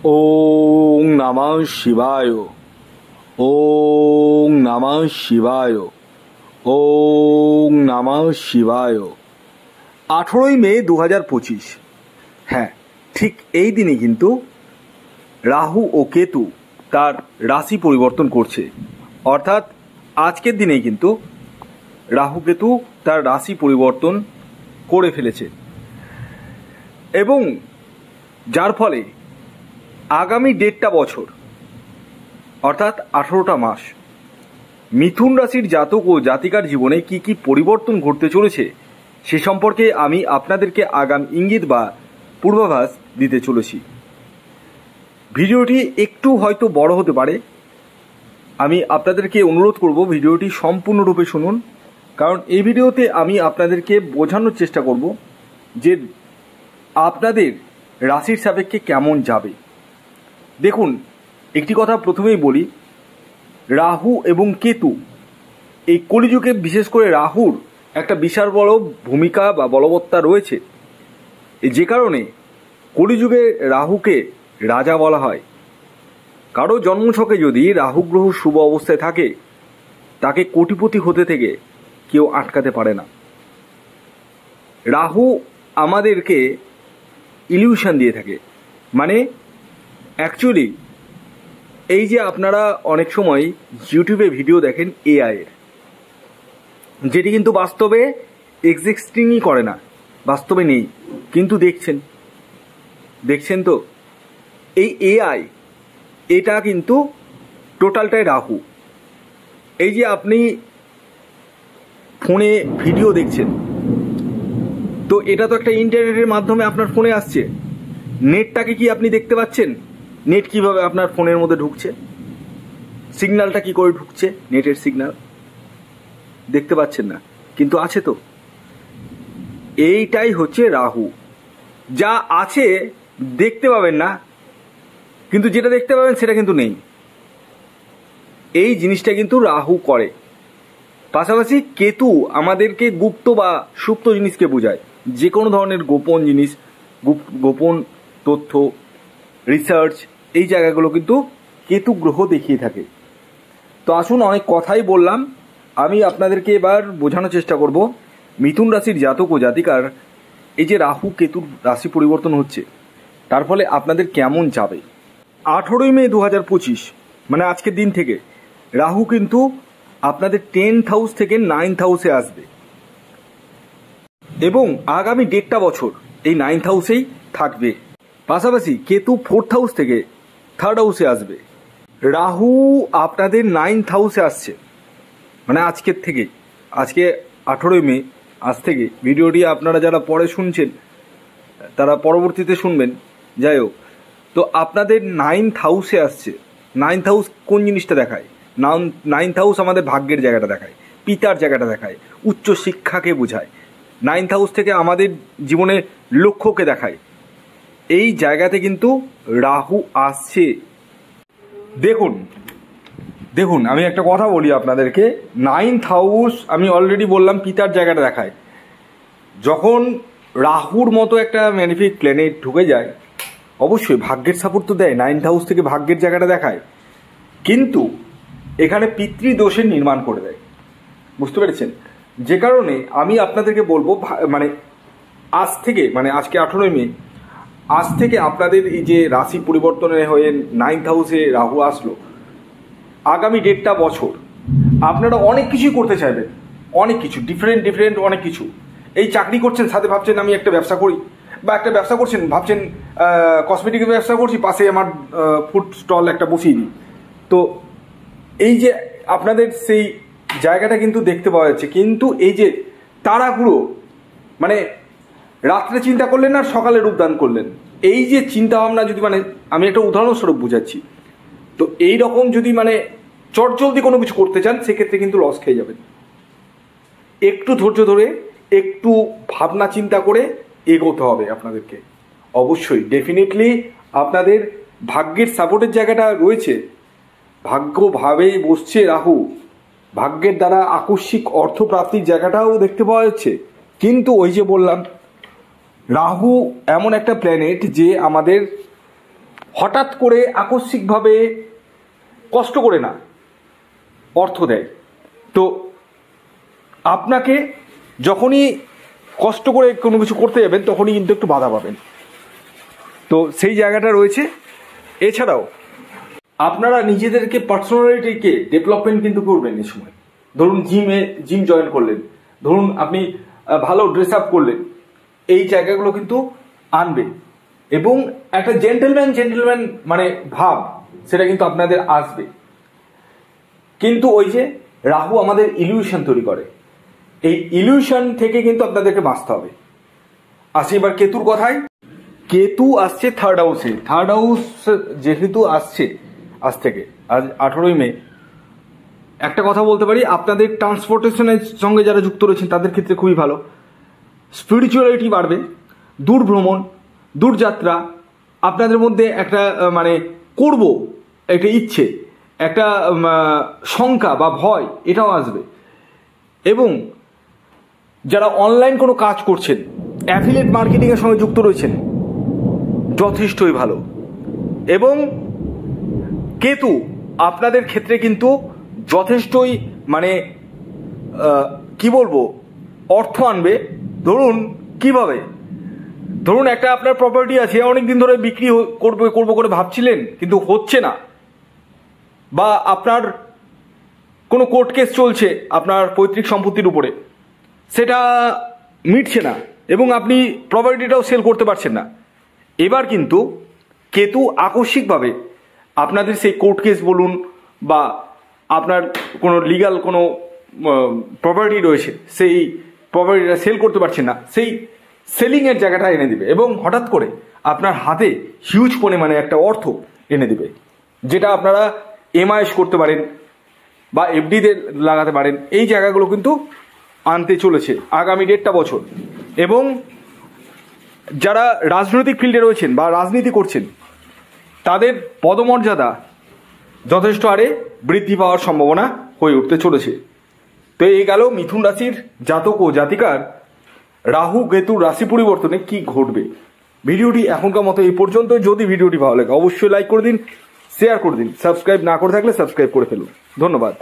ওং নমঃ শিবায়। ওং নমঃ শিবায়। ওং নমঃ শিবায়। 18ই মে 2025। হ্যাঁ, ঠিক এই দিনে কিন্তু রাহু ও কেতু তার রাশি পরিবর্তন করছে। অর্থাৎ আজকের দিনেই কিন্তু রাহু কেতু তার রাশি পরিবর্তন করে ফেলেছে এবং যার ফলে আগামী 1.5 বছর অর্থাৎ 18টা মাস মিথুন রাশির জাতক ও জাতিকার জীবনে কি কি পরিবর্তন ঘটতে চলেছে সে সম্পর্কে আমি আপনাদেরকে আগাম ইঙ্গিত বা পূর্বাভাস দিতে চলেছি। ভিডিওটি একটু হয়তো বড় হতে পারে, আমি আপনাদেরকে অনুরোধ করব ভিডিওটি সম্পূর্ণরূপে শুনুন, কারণ এই ভিডিওতে আমি আপনাদেরকে বোঝানোর চেষ্টা করব যে আপনাদের রাশির সাপেক্ষে কেমন যাবে। দেখুন, একটি কথা প্রথমেই বলি, রাহু এবং কেতু এই কলিযুগে বিশেষ করে রাহুর একটা বিশাল বড় ভূমিকা বা বলবত্তা রয়েছে, যে কারণে কলিযুগে রাহুকে রাজা বলা হয়। কারো জন্মছকে যদি রাহু গ্রহ শুভ অবস্থায় থাকে তাকে কোটিপতি হতে থেকে কেউ আটকাতে পারে না। রাহু আমাদেরকে ইলিউশন দিয়ে থাকে, মানে অ্যাকচুয়ালি এই যে আপনারা অনেক সময় ইউটিউবে ভিডিও দেখেন এআই এর, যেটি কিন্তু বাস্তবে এক্সিস্টিংই করে না, বাস্তবে নেই, কিন্তু দেখছেন তো এই এআই, এটা কিন্তু টোটালটাই রাহু। এই যে আপনি ফোনে ভিডিও দেখছেন, তো এটা তো একটা ইন্টারনেটের মাধ্যমে আপনার ফোনে আসছে। নেটটাকে কি আপনি দেখতে পাচ্ছেন? নেট কিভাবে আপনার ফোনের মধ্যে ঢুকছে, সিগন্যালটা কি করে ঢুকছে, নেটের সিগন্যাল দেখতে পাচ্ছেন না, কিন্তু আছে তো। এইটাই হচ্ছে রাহু। যা আছে দেখতে পাবেন না, কিন্তু যেটা দেখতে পাবেন সেটা কিন্তু নেই। এই জিনিসটা কিন্তু রাহু করে। পাশাপাশি কেতু আমাদেরকে গুপ্ত বা সুপ্ত জিনিসকে বোঝায়, যে কোনো ধরনের গোপন জিনিস, গোপন তথ্য, রিসার্চ, এই জায়গাগুলো কিন্তু কেতু গ্রহ দেখিয়ে থাকে। তো আসুন, অনেক কথাই বললাম, আমি আপনাদেরকে এবার বোঝানোর চেষ্টা করব মিথুন রাশির জাতক ও জাতিকার এই যে রাহু কেতুর রাশি পরিবর্তন হচ্ছে তার ফলে আপনাদের কেমন যাবে। 18ই মে 2025 মানে আজকের দিন থেকে রাহু কিন্তু আপনাদের 10th হাউস থেকে 9th হাউসে আসবে এবং আগামী 1.5 বছর এই 9th হাউসেই থাকবে। পাশাপাশি কেতু 4th হাউস থেকে 3rd হাউসে আসবে। রাহু আপনাদের 9th হাউসে আসছে, মানে আজকের থেকে, আজকে 18ই মে, আজ থেকে ভিডিওটি আপনারা যারা পরে শুনছেন তারা পরবর্তীতে শুনবেন, যাই হোক। তো আপনাদের 9th হাউসে আসছে। 9th হাউস কোন জিনিসটা দেখায়? 9th হাউস আমাদের ভাগ্যের জায়গাটা দেখায়, পিতার জায়গাটা দেখায়, উচ্চ শিক্ষাকে বোঝায়। 9th হাউস থেকে আমাদের জীবনের লক্ষ্যকে দেখায়। এই জায়গাতে কিন্তু রাহু আসছে। দেখুন আমি একটা কথা বলি আপনাদেরকে, 9th হাউস আমি অলরেডি বললাম পিতার জায়গাটা দেখায়। যখন রাহুর মতো একটা ম্যানিফিক প্ল্যানেট ঢুকে যায়, অবশ্যই ভাগ্যের সাপোর্ট তো দেয়, 9th হাউস থেকে ভাগ্যের জায়গাটা দেখায়, কিন্তু এখানে পিতৃদোষের নির্মাণ করে দেয়, বুঝতে পেরেছেন? যে কারণে আমি আপনাদেরকে বলবো, মানে আজ থেকে, মানে আজকে 18ই মে, আজ থেকে আপনাদের এই যে রাশি পরিবর্তনের হয়ে 9th হাউসে রাহু আসলো, আগামী 1.5 বছর আপনারা অনেক কিছুই করতে চাইবেন, অনেক কিছু ডিফারেন্ট অনেক কিছু। এই চাকরি করছেন, সাথে ভাবছেন আমি একটা ব্যবসা করি, বা একটা ব্যবসা করছেন ভাবছেন কসমেটিকের ব্যবসা করছি, পাশে আমার ফুড স্টল একটা বসিয়ে দিই। তো এই যে আপনাদের সেই জায়গাটা কিন্তু দেখতে পাওয়া যাচ্ছে, কিন্তু এই যে তাড়াহুড়ো, মানে রাত্রে চিন্তা করলেন আর সকালে রূপদান করলেন, এই যে চিন্তা ভাবনা, যদি মানে আমি একটা উদাহরণস্বরূপ বুঝাচ্ছি, তো এই রকম যদি মানে চটজলদি কোনো কিছু করতে চান সেক্ষেত্রে কিন্তু লস খেয়ে যাবেন। একটু ধৈর্য ধরে, একটু ভাবনা চিন্তা করে এগোতে হবে আপনাদেরকে। অবশ্যই ডেফিনেটলি আপনাদের ভাগ্যের সাপোর্টের জায়গাটা রয়েছে, ভাগ্যভাবেই বসছে রাহু, ভাগ্যের দ্বারা আকস্মিক অর্থপ্রাপ্তির জায়গাটাও দেখতে পাওয়া যাচ্ছে। কিন্তু ওই যে বললাম, রাহু এমন একটা প্ল্যানেট যে আমাদের হঠাৎ করে আকস্মিকভাবে কষ্ট করে না অর্থ দেয়। তো আপনাকে যখনই কষ্ট করে কোনো কিছু করতে যাবেন তখনই কিন্তু একটু বাধা পাবেন, তো সেই জায়গাটা রয়েছে। এছাড়াও আপনারা নিজেদেরকে পার্সোনালিটিকে ডেভেলপমেন্ট কিন্তু করবেন এই সময়। ধরুন জিম জয়েন করলেন, ধরুন আপনি ভালো ড্রেস আপ করলেন, এই জায়গাগুলো কিন্তু আনবে এবং একটা জেন্টেলম্যান মানে ভাব সেটা কিন্তু আপনাদের আসবে। কিন্তু ওই যে রাহু আমাদের ইলিউশন তৈরি করে, এই ইলিউশন থেকে কিন্তু আপনাদেরকে বাঁচতে হবে। আসি এবার কেতুর কথায়। কেতু আসছে থার্ড হাউসে। থার্ড হাউস যেহেতু আসছে আজ থেকে, আজ 18ই মে, একটা কথা বলতে পারি, আপনাদের ট্রান্সপোর্টেশনের সঙ্গে যারা যুক্ত রয়েছেন তাদের ক্ষেত্রে খুবই ভালো। স্পিরিচুয়ালিটি বাড়বে, দূর ভ্রমণ, দূরযাত্রা, আপনাদের মধ্যে একটা মানে করব একটা ইচ্ছে, একটা শঙ্কা বা ভয় এটাও আসবে। এবং যারা অনলাইন কোনো কাজ করছেন, অ্যাফিলিয়েট মার্কেটিংয়ের সঙ্গে যুক্ত রয়েছেন, যথেষ্টই ভালো। এবং কেতু আপনাদের ক্ষেত্রে কিন্তু যথেষ্টই মানে কি বলবো অর্থ আনবে। ধরুন কিভাবে, ধরুন একটা আপনার প্রপার্টি আছে, অনেকদিন ধরে বিক্রি করবো করে ভাবছিলেন কিন্তু হচ্ছে না, বা আপনার কোনো কোর্ট কেস চলছে আপনার পৈতৃক সম্পত্তির উপরে, সেটা মিটছে না এবং আপনি প্রপার্টিটাও সেল করতে পারছেন না। এবার কিন্তু কেতু আকস্মিকভাবে আপনাদের সেই কোর্ট কেস বলুন বা আপনার কোনো লিগাল কোনো প্রপার্টি রয়েছে, সেই প্রপার্টিটা সেল করতে পারছেন না, সেই সেলিংয়ের জায়গাটা এনে দিবে এবং হঠাৎ করে আপনার হাতে হিউজ পরিমাণে একটা অর্থ এনে দিবে, যেটা আপনারা এমআইএস করতে পারেন বা এফডিতে লাগাতে পারেন। এই জায়গাগুলো কিন্তু আনতে চলেছে আগামী 1.5 বছর। এবং যারা রাজনৈতিক ফিল্ডে রয়েছেন বা রাজনীতি করছেন তাদের পদমর্যাদা যথেষ্ট হারে বৃদ্ধি পাওয়ার সম্ভাবনা হয়ে উঠতে চলেছে। তো এই গেল মিথুন রাশির জাতক ও জাতিকার রাহু কেতুর রাশি পরিবর্তনে কি ঘটবে। ভিডিওটি এখনকার মতো এই পর্যন্ত। যদি ভিডিওটি ভালো লাগে অবশ্যই লাইক করে দিন, শেয়ার করে দিন, সাবস্ক্রাইব না করে থাকলে সাবস্ক্রাইব করে ফেলুন। ধন্যবাদ।